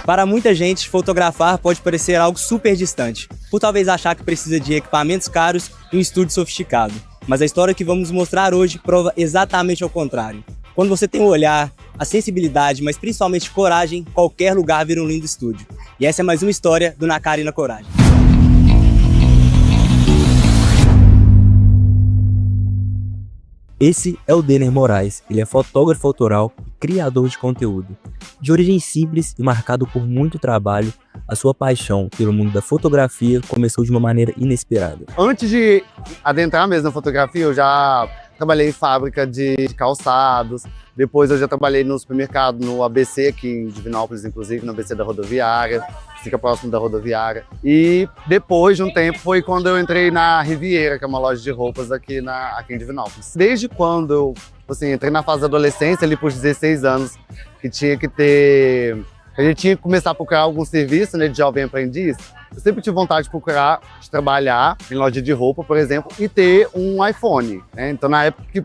Para muita gente, fotografar pode parecer algo super distante, por talvez achar que precisa de equipamentos caros e um estúdio sofisticado. Mas a história que vamos mostrar hoje prova exatamente ao contrário. Quando você tem o olhar, a sensibilidade, mas principalmente coragem, qualquer lugar vira um lindo estúdio. E essa é mais uma história do Na Cara e na Coragem. Esse é o Denner Moraes, ele é fotógrafo autoral e criador de conteúdo. De origem simples e marcado por muito trabalho, a sua paixão pelo mundo da fotografia começou de uma maneira inesperada. Antes de adentrar mesmo na fotografia, eu já trabalhei em fábrica de calçados, depois eu já trabalhei no supermercado, no ABC, aqui em Divinópolis, inclusive, no ABC da rodoviária, fica próximo da rodoviária. E depois de um tempo foi quando eu entrei na Riviera, que é uma loja de roupas aqui em Divinópolis. Desde quando eu entrei na fase da adolescência, ali por 16 anos, que tinha que ter... A gente tinha que começar a procurar algum serviço, né, de jovem aprendiz. Eu sempre tive vontade de trabalhar em loja de roupa, por exemplo, e ter um iPhone, né? Então, na época que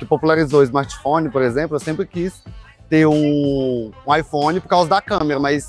popularizou o smartphone, por exemplo, eu sempre quis ter um iPhone por causa da câmera, mas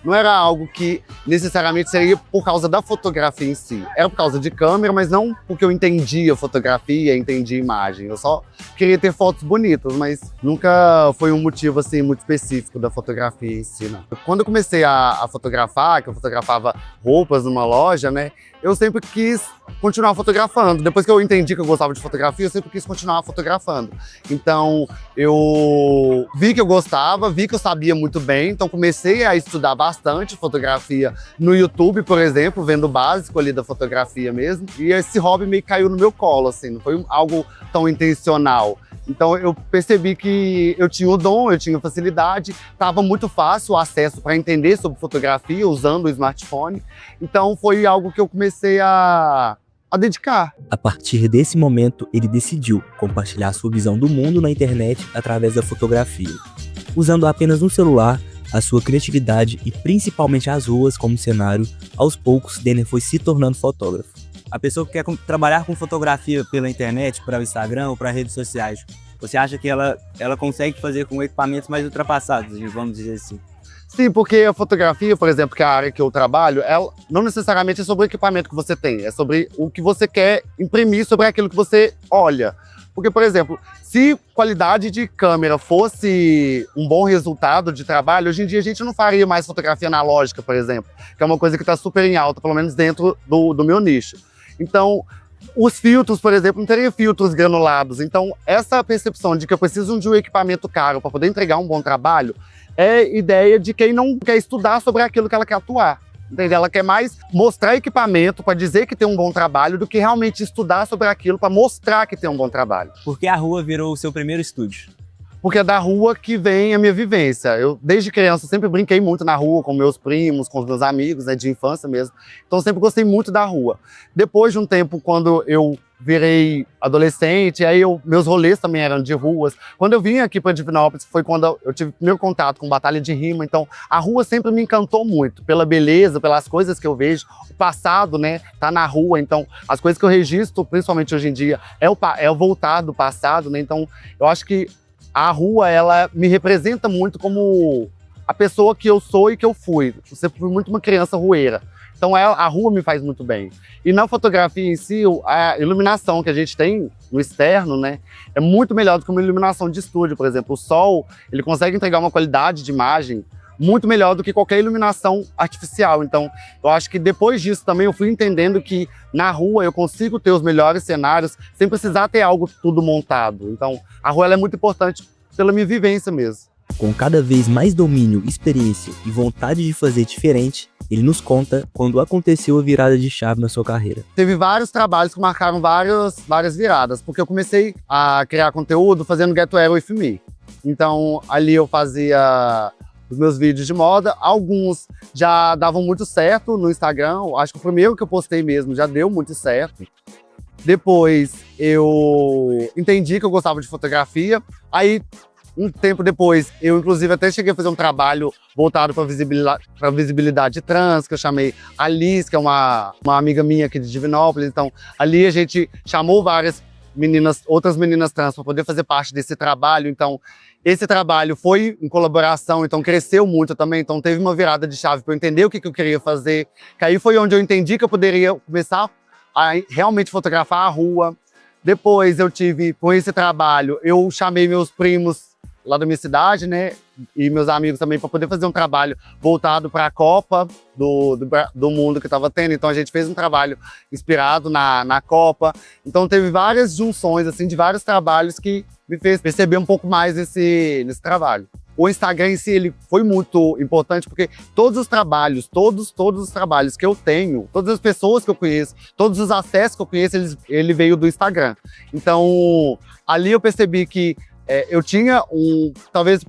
não era algo que necessariamente seria por causa da fotografia em si. Era por causa de câmera, mas não porque eu entendia fotografia, entendia imagem. Eu só queria ter fotos bonitas, mas nunca foi um motivo assim muito específico da fotografia em si, não. Quando eu comecei a fotografar, que eu fotografava roupas numa loja, né, eu sempre quis continuar fotografando. Depois que eu entendi que eu gostava de fotografia, eu sempre quis continuar fotografando. Então, eu vi que eu gostava, vi que eu sabia muito bem, então comecei a estudar bastante fotografia no YouTube, por exemplo, vendo o básico ali da fotografia mesmo. E esse hobby meio que caiu no meu colo, assim, não foi algo tão intencional. Então eu percebi que eu tinha o dom, eu tinha facilidade, estava muito fácil o acesso para entender sobre fotografia usando o smartphone. Então foi algo que eu comecei a dedicar. A partir desse momento, ele decidiu compartilhar sua visão do mundo na internet através da fotografia. Usando apenas um celular, a sua criatividade e principalmente as ruas como cenário, aos poucos Denner foi se tornando fotógrafo. A pessoa que quer trabalhar com fotografia pela internet, para o Instagram ou para redes sociais, você acha que ela consegue fazer com equipamentos mais ultrapassados, vamos dizer assim? Sim, porque a fotografia, por exemplo, que é a área que eu trabalho, ela não necessariamente é sobre o equipamento que você tem, é sobre o que você quer imprimir sobre aquilo que você olha. Porque, por exemplo, se qualidade de câmera fosse um bom resultado de trabalho, hoje em dia a gente não faria mais fotografia analógica, por exemplo, que é uma coisa que está super em alta, pelo menos dentro do meu nicho. Então, os filtros, por exemplo, não teriam filtros granulados. Então, essa percepção de que eu preciso de um equipamento caro para poder entregar um bom trabalho é ideia de quem não quer estudar sobre aquilo que ela quer atuar. Entendeu? Ela quer mais mostrar equipamento para dizer que tem um bom trabalho do que realmente estudar sobre aquilo para mostrar que tem um bom trabalho. Por que a rua virou o seu primeiro estúdio? Porque é da rua que vem a minha vivência. Eu, desde criança, sempre brinquei muito na rua com meus primos, com os meus amigos, né, de infância mesmo. Então, sempre gostei muito da rua. Depois de um tempo, quando eu virei adolescente, aí meus rolês também eram de ruas. Quando eu vim aqui para Divinópolis, foi quando eu tive o primeiro contato com batalha de rima. Então, a rua sempre me encantou muito, pela beleza, pelas coisas que eu vejo. O passado, né, tá na rua. Então, as coisas que eu registro, principalmente hoje em dia, é o voltar do passado, né? Então, eu acho que a rua, ela me representa muito como a pessoa que eu sou e que eu fui. Eu sempre fui muito uma criança rueira. Então a rua me faz muito bem. E na fotografia em si, a iluminação que a gente tem no externo, né, é muito melhor do que uma iluminação de estúdio, por exemplo. O sol, ele consegue entregar uma qualidade de imagem muito melhor do que qualquer iluminação artificial. Então, eu acho que depois disso também eu fui entendendo que na rua eu consigo ter os melhores cenários sem precisar ter algo tudo montado. Então, a rua ela é muito importante pela minha vivência mesmo. Com cada vez mais domínio, experiência e vontade de fazer diferente, ele nos conta quando aconteceu a virada de chave na sua carreira. Teve vários trabalhos que marcaram várias viradas, porque eu comecei a criar conteúdo fazendo Get Well With Me. Então, ali eu fazia os meus vídeos de moda, alguns já davam muito certo no Instagram, acho que o primeiro que eu postei mesmo já deu muito certo. Depois eu entendi que eu gostava de fotografia, aí um tempo depois eu inclusive até cheguei a fazer um trabalho voltado para visibilidade trans, que eu chamei a Liz, que é uma amiga minha aqui de Divinópolis. Então ali a gente chamou várias outras meninas trans para poder fazer parte desse trabalho. Então Esse trabalho foi em colaboração, então cresceu muito também, então teve uma virada de chave para eu entender o que eu queria fazer. Que aí foi onde eu entendi que eu poderia começar a realmente fotografar a rua. Depois eu tive, com esse trabalho, eu chamei meus primos lá da minha cidade, né, e meus amigos também, para poder fazer um trabalho voltado para a Copa do mundo que estava tendo. Então a gente fez um trabalho inspirado na Copa. Então teve várias junções, assim, de vários trabalhos que me fez perceber um pouco mais nesse trabalho. O Instagram em si, ele foi muito importante porque todos os trabalhos que eu tenho, todas as pessoas que eu conheço, todos os acessos que eu conheço, ele veio do Instagram. Então, ali eu percebi que eu tinha talvez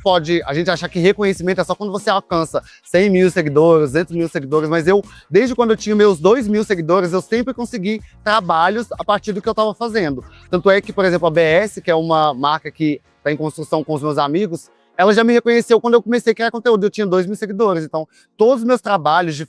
a gente achar que reconhecimento é só quando você alcança 100 mil seguidores, 200 mil seguidores, mas desde quando eu tinha meus 2 mil seguidores, eu sempre consegui trabalhos a partir do que eu estava fazendo. Tanto é que, por exemplo, a BS, que é uma marca que está em construção com os meus amigos, ela já me reconheceu quando eu comecei a criar conteúdo, eu tinha 2 mil seguidores. Então, todos os meus trabalhos de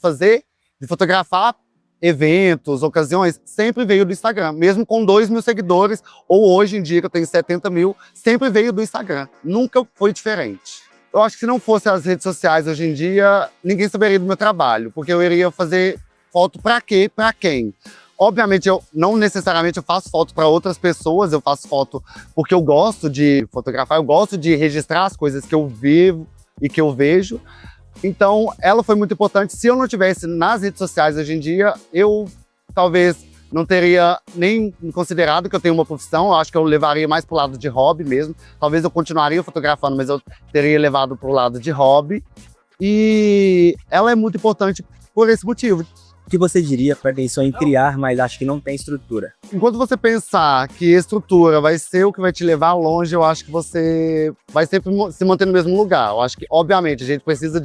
fotografar eventos, ocasiões, sempre veio do Instagram. Mesmo com 2 mil seguidores, ou hoje em dia que eu tenho 70 mil, sempre veio do Instagram. Nunca foi diferente. Eu acho que se não fosse as redes sociais hoje em dia, ninguém saberia do meu trabalho, porque eu iria fazer foto para quê? Para quem? Obviamente, não necessariamente eu faço foto para outras pessoas, eu faço foto porque eu gosto de fotografar, eu gosto de registrar as coisas que eu vivo e que eu vejo. Então, ela foi muito importante. Se eu não tivesse nas redes sociais hoje em dia, eu talvez não teria nem considerado que eu tenho uma profissão. Eu acho que eu levaria mais para o lado de hobby mesmo. Talvez eu continuaria fotografando, mas eu teria levado para o lado de hobby. E ela é muito importante por esse motivo. O que você diria para quem sonha em criar, mas acha que não tem estrutura? Enquanto você pensar que estrutura vai ser o que vai te levar longe, eu acho que você vai sempre se manter no mesmo lugar. Eu acho que, obviamente, a gente precisa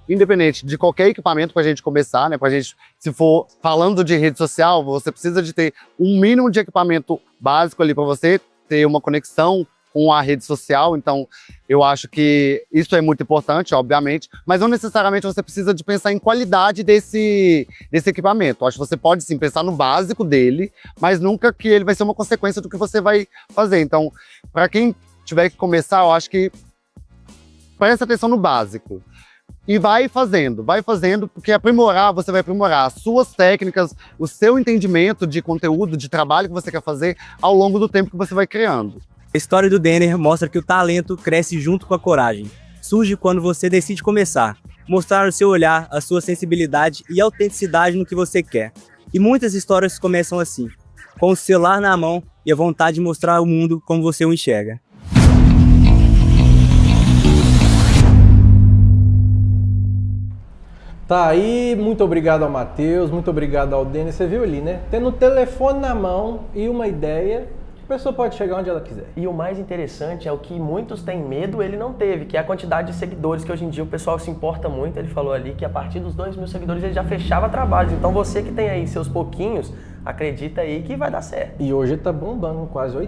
independente de qualquer equipamento para a gente começar, né? Pra gente, se for falando de rede social, você precisa de ter um mínimo de equipamento básico ali para você ter uma conexão com a rede social. Então, eu acho que isso é muito importante, obviamente, mas não necessariamente você precisa de pensar em qualidade desse equipamento. Eu acho que você pode sim pensar no básico dele, mas nunca que ele vai ser uma consequência do que você vai fazer. Então, para quem tiver que começar, eu acho que presta atenção no básico. E vai fazendo, porque você vai aprimorar as suas técnicas, o seu entendimento de conteúdo, de trabalho que você quer fazer ao longo do tempo que você vai criando. A história do Denner mostra que o talento cresce junto com a coragem. Surge quando você decide começar, mostrar o seu olhar, a sua sensibilidade e autenticidade no que você quer. E muitas histórias começam assim, com o celular na mão e a vontade de mostrar ao mundo como você o enxerga. Tá aí, muito obrigado ao Matheus, muito obrigado ao Denner. Você viu ali, né? Tendo o telefone na mão e uma ideia, a pessoa pode chegar onde ela quiser. E o mais interessante é o que muitos têm medo, ele não teve, que é a quantidade de seguidores, que hoje em dia o pessoal se importa muito. Ele falou ali que a partir dos 2 mil seguidores ele já fechava trabalhos. Então você que tem aí seus pouquinhos, acredita aí que vai dar certo. E hoje tá bombando quase 8